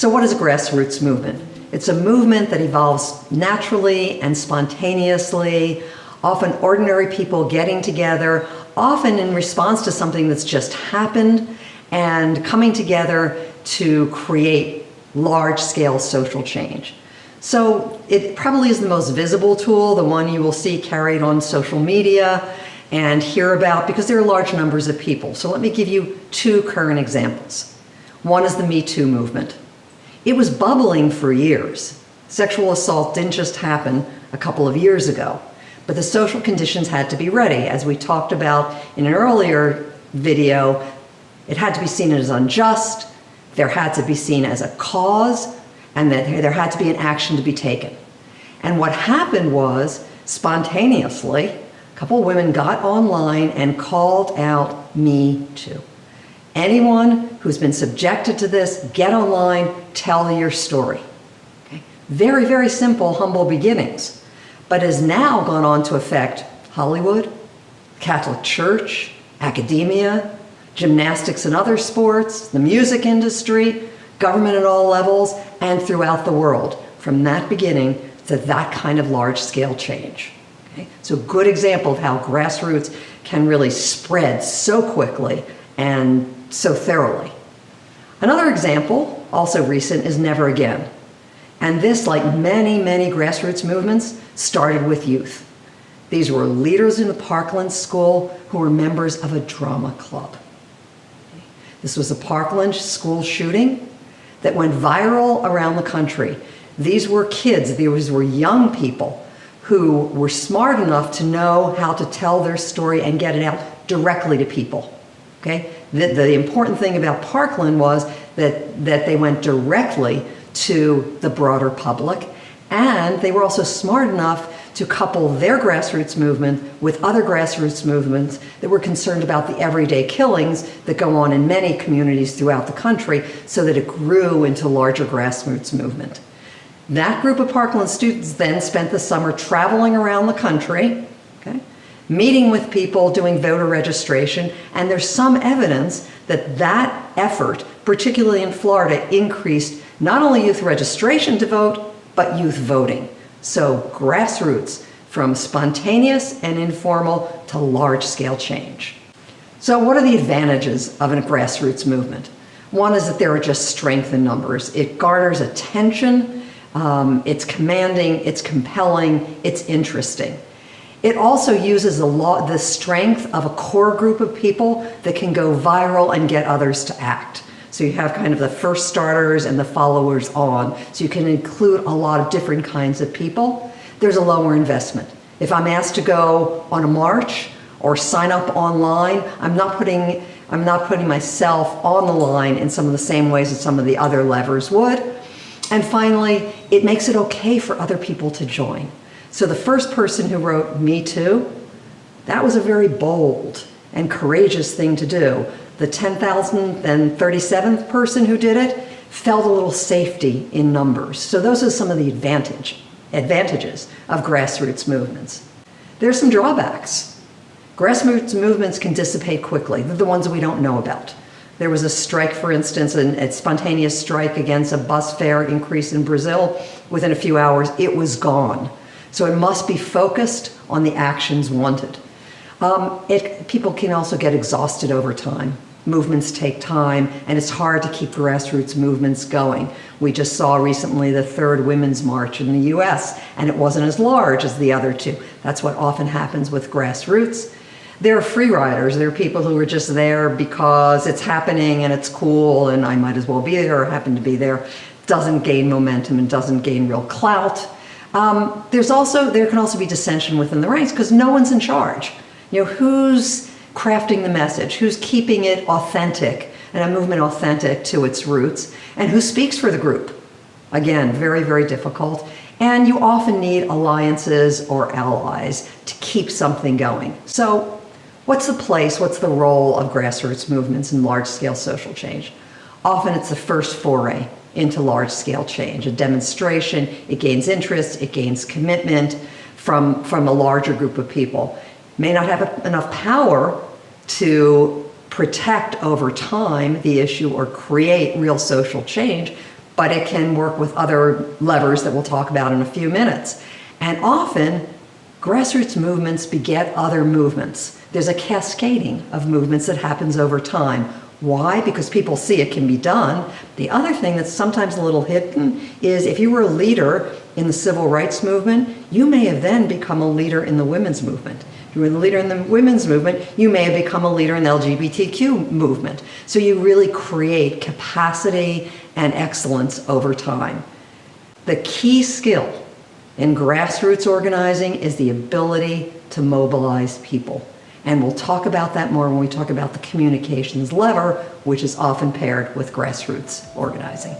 So what is a grassroots movement? It's a movement that evolves naturally and spontaneously, often ordinary people getting together, often in response to something that's just happened, and coming together to create large-scale social change. So it probably is the most visible tool, the one you will see carried on social media and hear about, because there are large numbers of people. So let me give you two current examples. One is the Me Too movement. It was bubbling for years. Sexual assault didn't just happen a couple of years ago, but the social conditions had to be ready. As we talked about in an earlier video, it had to be seen as unjust, there had to be seen as a cause, and that there had to be an action to be taken. And what happened was, spontaneously, a couple of women got online and called out Me Too. Anyone who's been subjected to this, get online, tell your story. Okay? Very, very simple, humble beginnings, but has now gone on to affect Hollywood, Catholic Church, academia, gymnastics and other sports, the music industry, government at all levels, and throughout the world, from that beginning to that kind of large-scale change. Okay? So a good example of how grassroots can really spread so quickly and so thoroughly. Another example, also recent, is Never Again. And this, like many, many grassroots movements, started with youth. These were leaders in the Parkland School who were members of a drama club. This was a Parkland school shooting that went viral around the country. These were kids, these were young people who were smart enough to know how to tell their story and get it out directly to people. Okay? The important thing about Parkland was that they went directly to the broader public, and they were also smart enough to couple their grassroots movement with other grassroots movements that were concerned about the everyday killings that go on in many communities throughout the country, so that it grew into a larger grassroots movement. That group of Parkland students then spent the summer traveling around the country, okay, meeting with people, doing voter registration, and there's some evidence that that effort, particularly in Florida, increased not only youth registration to vote, but youth voting. So grassroots, from spontaneous and informal to large-scale change. So what are the advantages of a grassroots movement? One is that there are just strength in numbers. It garners attention, it's commanding, it's compelling, it's interesting. It also uses the strength of a core group of people that can go viral and get others to act. So you have kind of the first starters and the followers on. So you can include a lot of different kinds of people. There's a lower investment. If I'm asked to go on a march or sign up online, I'm not putting myself on the line in some of the same ways that some of the other levers would. And finally, it makes it okay for other people to join. So the first person who wrote Me Too, that was a very bold and courageous thing to do. The 10,037th person who did it felt a little safety in numbers. So those are some of the advantages of grassroots movements. There's some drawbacks. Grassroots movements can dissipate quickly. They're the ones that we don't know about. There was a strike, for instance, a spontaneous strike against a bus fare increase in Brazil. Within a few hours, it was gone. So it must be focused on the actions wanted. People can also get exhausted over time. Movements take time, and it's hard to keep grassroots movements going. We just saw recently the 3rd Women's March in the US, and it wasn't as large as the other two. That's what often happens with grassroots. There are free riders. There are people who are just there because it's happening and it's cool and I might as well be there or happen to be there. Doesn't gain momentum and doesn't gain real clout. There can also be dissension within the ranks because no one's in charge. You know, who's crafting the message? Who's keeping it authentic and a movement authentic to its roots? And who speaks for the group? Again, very, very difficult. And you often need alliances or allies to keep something going. So what's the place, what's the role of grassroots movements in large-scale social change? Often it's the first foray into large-scale change. A demonstration, it gains interest, it gains commitment from a larger group of people. May not have enough power to protect over time the issue or create real social change, but it can work with other levers that we'll talk about in a few minutes. And often, grassroots movements beget other movements. There's a cascading of movements that happens over time. Why? Because people see it can be done. The other thing that's sometimes a little hidden is if you were a leader in the civil rights movement, you may have then become a leader in the women's movement. If you were the leader in the women's movement, you may have become a leader in the LGBTQ movement. So you really create capacity and excellence over time. The key skill in grassroots organizing is the ability to mobilize people. And we'll talk about that more when we talk about the communications lever, which is often paired with grassroots organizing.